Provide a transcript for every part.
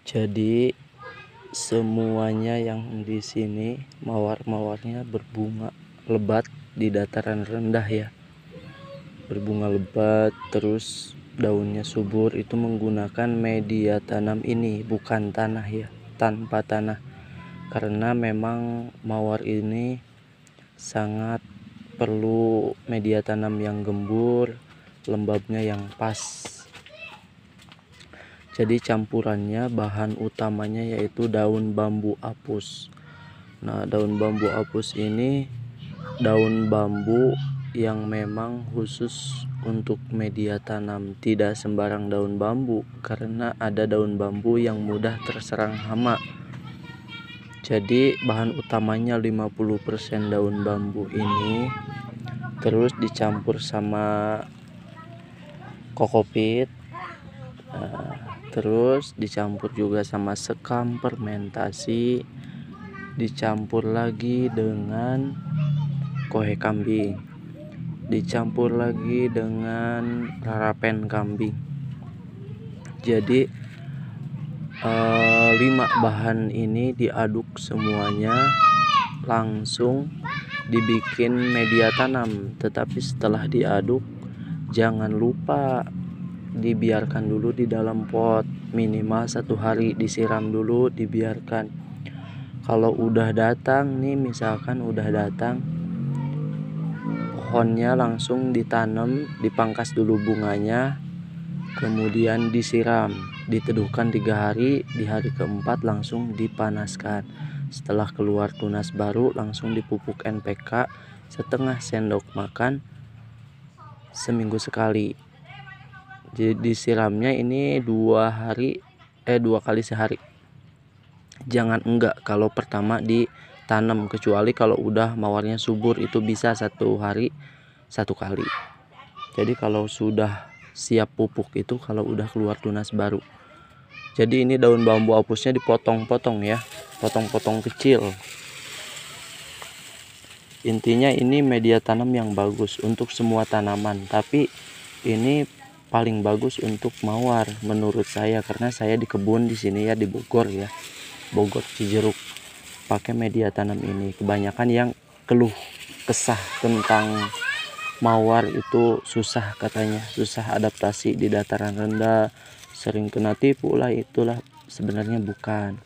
Jadi semuanya yang di sini mawar-mawarnya berbunga lebat di dataran rendah ya. Berbunga lebat terus daunnya subur, itu menggunakan media tanam ini, bukan tanah ya, tanpa tanah. Karena memang mawar ini sangat perlu media tanam yang gembur, lembabnya yang pas. Jadi campurannya, bahan utamanya yaitu daun bambu apus. Nah, daun bambu apus ini daun bambu yang memang khusus untuk media tanam, tidak sembarang daun bambu, karena ada daun bambu yang mudah terserang hama. Jadi bahan utamanya 50% daun bambu ini, terus dicampur sama kokopit, terus dicampur juga sama sekam fermentasi, dicampur lagi dengan kohe kambing, dicampur lagi dengan rarapen kambing. Jadi 5 bahan ini diaduk semuanya, langsung dibikin media tanam. Tetapi setelah diaduk, jangan lupa dibiarkan dulu di dalam pot minimal 1 hari, disiram dulu, dibiarkan. Kalau udah datang nih, misalkan udah datang pohonnya, langsung ditanam, dipangkas dulu bunganya, kemudian disiram, diteduhkan 3 hari, di hari keempat langsung dipanaskan. Setelah keluar tunas baru langsung dipupuk NPK setengah sendok makan seminggu sekali. Jadi disiramnya ini 2 kali sehari. Jangan enggak kalau pertama ditanam, kecuali kalau udah mawarnya subur, itu bisa 1 hari 1 kali. Jadi kalau sudah siap pupuk itu kalau udah keluar tunas baru. Jadi ini daun bambu apusnya dipotong-potong ya, potong-potong kecil. Intinya ini media tanam yang bagus untuk semua tanaman, tapi ini paling bagus untuk mawar menurut saya, karena saya di kebun di sini ya, di Bogor ya, Bogor Cijeruk, pakai media tanam ini. Kebanyakan yang keluh kesah tentang mawar itu susah, katanya susah adaptasi di dataran rendah, sering kena tipu lah, itulah sebenarnya bukan.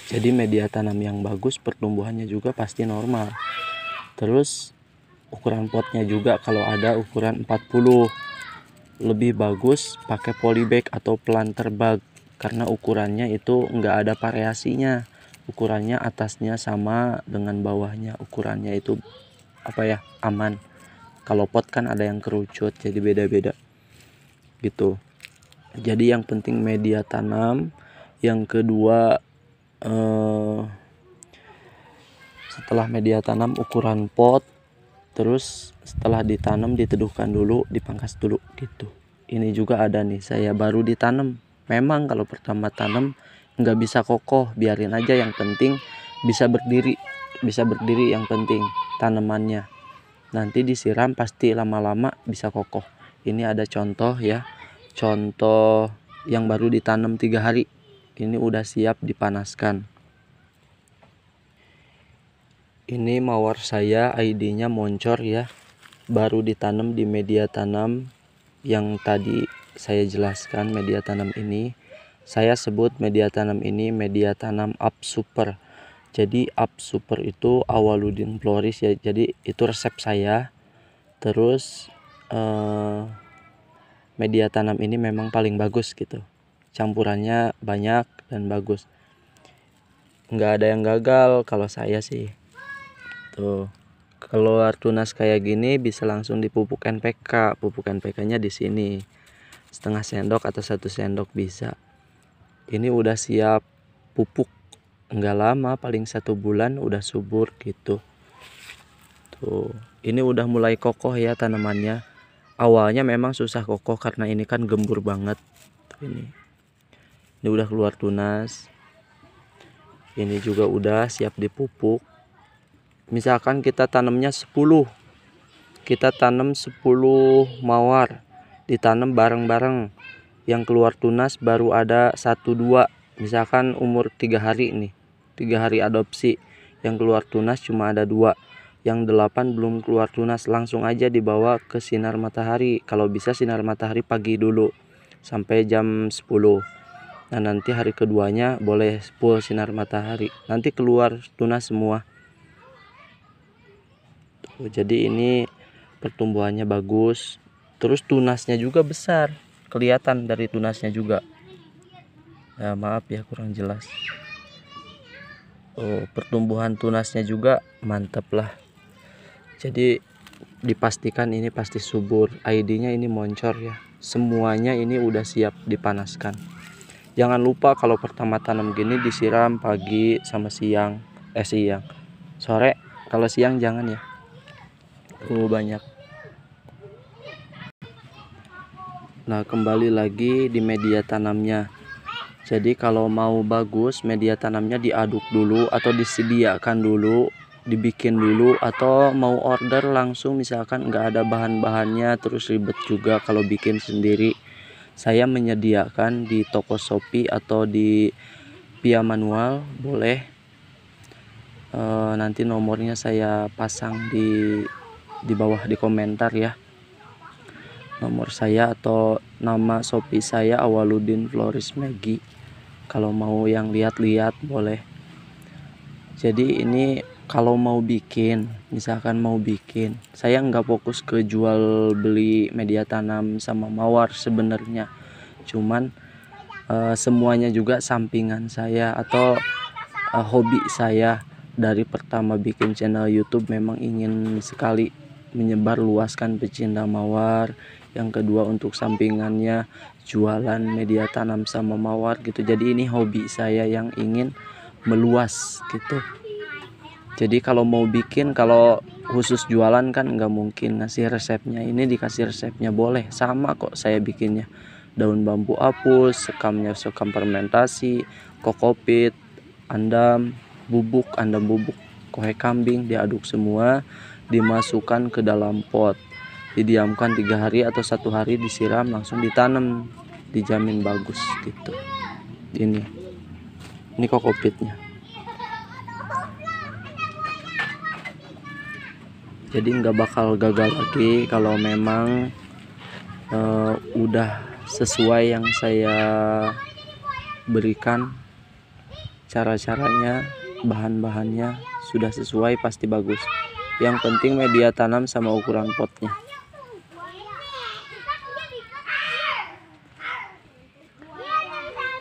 Jadi media tanam yang bagus pertumbuhannya juga pasti normal. Terus ukuran potnya juga kalau ada ukuran 40, lebih bagus pakai polybag atau planter bag, karena ukurannya itu enggak ada variasinya. Ukurannya atasnya sama dengan bawahnya, ukurannya itu aman. Kalau pot kan ada yang kerucut, jadi beda-beda gitu. Jadi yang penting media tanam. Yang kedua, setelah media tanam ukuran pot, terus setelah ditanam diteduhkan dulu, dipangkas dulu gitu. Ini juga ada nih, saya baru ditanam. Memang kalau pertama tanam nggak bisa kokoh, biarin aja, yang penting bisa berdiri yang penting tanamannya. Nanti disiram pasti lama-lama bisa kokoh. Ini ada contoh ya, contoh yang baru ditanam 3 hari, ini udah siap dipanaskan. Ini mawar saya, ID-nya Moncor ya, baru ditanam di media tanam yang tadi saya jelaskan. Media tanam ini saya sebut media tanam ini media tanam Up Super. Jadi Up Super itu Awaludin Floris ya, jadi itu resep saya. Terus media tanam ini memang paling bagus gitu, campurannya banyak dan bagus, nggak ada yang gagal kalau saya sih. Tuh, keluar tunas kayak gini bisa langsung dipupuk NPK. Pupuk NPK-nya di sini setengah sendok atau 1 sendok bisa. Ini udah siap pupuk, nggak lama, paling 1 bulan udah subur gitu. Tuh, ini udah mulai kokoh ya tanamannya. Awalnya memang susah kokoh karena ini kan gembur banget. Tuh, ini udah keluar tunas. Ini juga udah siap dipupuk. Misalkan kita tanamnya 10, kita tanam 10 mawar, ditanam bareng-bareng. Yang keluar tunas baru ada 1-2, misalkan umur 3 hari nih, 3 hari adopsi, yang keluar tunas cuma ada 2, yang 8 belum keluar tunas. Langsung aja dibawa ke sinar matahari, kalau bisa sinar matahari pagi dulu sampai jam 10. Nah nanti hari keduanya boleh full sinar matahari, nanti keluar tunas semua. Tuh, jadi ini pertumbuhannya bagus, terus tunasnya juga besar, kelihatan dari tunasnya juga. Ya maaf ya kurang jelas. Oh, pertumbuhan tunasnya juga mantap lah. Jadi dipastikan ini pasti subur. ID-nya ini moncor ya. Semuanya ini udah siap dipanaskan. Jangan lupa kalau pertama tanam gini disiram pagi sama siang, sore. Kalau siang jangan ya, banyak. Nah kembali lagi di media tanamnya. Jadi kalau mau bagus media tanamnya diaduk dulu atau disediakan dulu, dibikin dulu, atau mau order langsung misalkan nggak ada bahan-bahannya terus ribet juga kalau bikin sendiri. Saya menyediakan di toko Shopee atau di via manual boleh. Nanti nomornya saya pasang di bawah di komentar ya. Nomor saya atau nama Shopee saya Awaludin Floris Megi. Kalau mau yang lihat-lihat boleh. Jadi ini kalau mau bikin, misalkan mau bikin, saya nggak fokus ke jual beli media tanam sama mawar sebenarnya. Cuman semuanya juga sampingan saya atau hobi saya. Dari pertama bikin channel YouTube memang ingin sekali menyebar luaskan pecinta mawar. Yang kedua untuk sampingannya jualan media tanam sama mawar gitu. Jadi ini hobi saya yang ingin meluas gitu. Jadi kalau mau bikin, kalau khusus jualan kan nggak mungkin ngasih resepnya. Ini dikasih resepnya boleh, sama kok saya bikinnya. Daun bambu apus, sekamnya sekam fermentasi, kokopit, andam bubuk, kohe kambing diaduk semua, dimasukkan ke dalam pot, didiamkan 3 hari atau 1 hari, disiram langsung ditanam, dijamin bagus gitu. Ini kokopitnya. Jadi nggak bakal gagal lagi kalau memang udah sesuai yang saya berikan, cara-caranya, bahan-bahannya sudah sesuai pasti bagus. Yang penting media tanam sama ukuran potnya.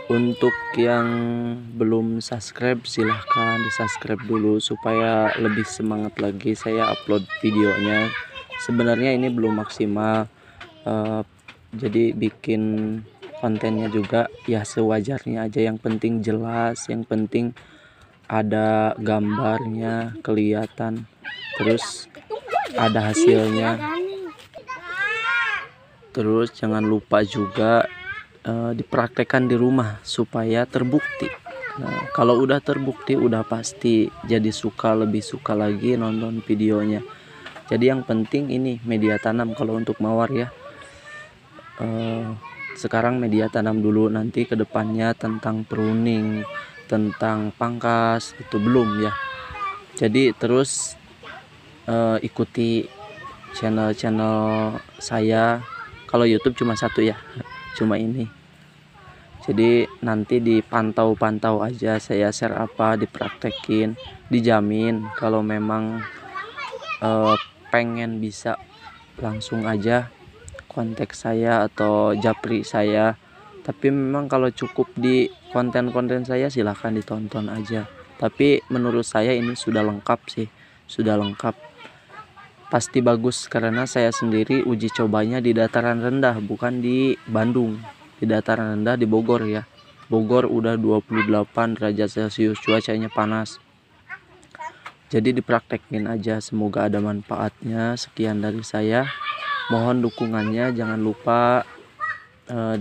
Untuk yang belum subscribe silahkan di subscribe dulu supaya lebih semangat lagi saya upload videonya. Sebenarnya ini belum maksimal, jadi bikin kontennya juga ya sewajarnya aja. Yang penting jelas, yang penting ada gambarnya kelihatan, terus ada hasilnya. Terus jangan lupa juga dipraktekkan di rumah supaya terbukti. Nah, kalau udah terbukti udah pasti jadi lebih suka lagi nonton videonya. Jadi yang penting ini media tanam kalau untuk mawar ya. Sekarang media tanam dulu, nanti kedepannya tentang pruning, tentang pangkas itu belum ya. Jadi terus ikuti channel saya. Kalau YouTube cuma satu ya, cuma ini. Jadi nanti dipantau-pantau aja saya share apa, dipraktekin, dijamin. Kalau memang pengen bisa langsung aja kontak saya atau japri saya. Tapi memang kalau cukup di konten-konten saya silahkan ditonton aja. Tapi menurut saya ini sudah lengkap sih, sudah lengkap. Pasti bagus karena saya sendiri uji cobanya di dataran rendah, bukan di Bandung. Di dataran rendah di Bogor ya. Bogor udah 28 derajat Celcius, cuacanya panas. Jadi dipraktekin aja, semoga ada manfaatnya. Sekian dari saya. Mohon dukungannya, jangan lupa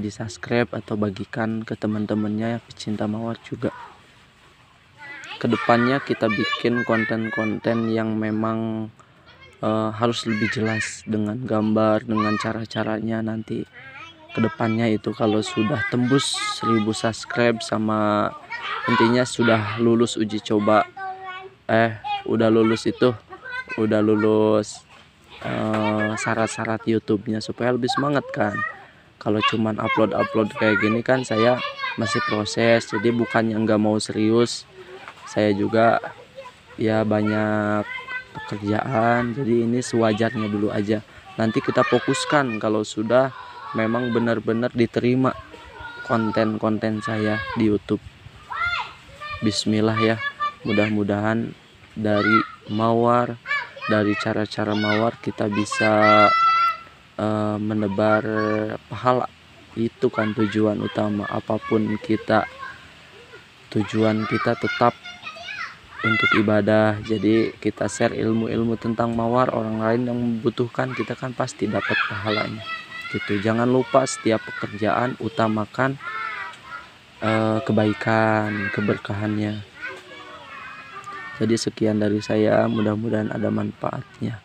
di subscribe atau bagikan ke teman-temannya pecinta mawar juga. Kedepannya kita bikin konten-konten yang memang harus lebih jelas dengan gambar, dengan cara-caranya nanti. kedepannya itu kalau sudah tembus 1000 subscribe sama intinya sudah lulus uji coba, udah lulus syarat-syarat YouTube-nya, supaya lebih semangat kan. Kalau cuman upload kayak gini kan saya masih proses, jadi bukannya nggak mau serius, saya juga ya banyak pekerjaan, jadi ini sewajarnya dulu aja. Nanti kita fokuskan kalau sudah memang benar-benar diterima konten-konten saya di YouTube. Bismillah ya, mudah-mudahan dari mawar, dari cara-cara mawar kita bisa menebar pahala. Itu kan tujuan utama, apapun kita, tujuan kita tetap untuk ibadah. Jadi kita share ilmu-ilmu tentang mawar, orang lain yang membutuhkan, kita kan pasti dapat pahalanya gitu. Jangan lupa setiap pekerjaan utamakan kebaikan, keberkahannya. Jadi sekian dari saya, mudah-mudahan ada manfaatnya.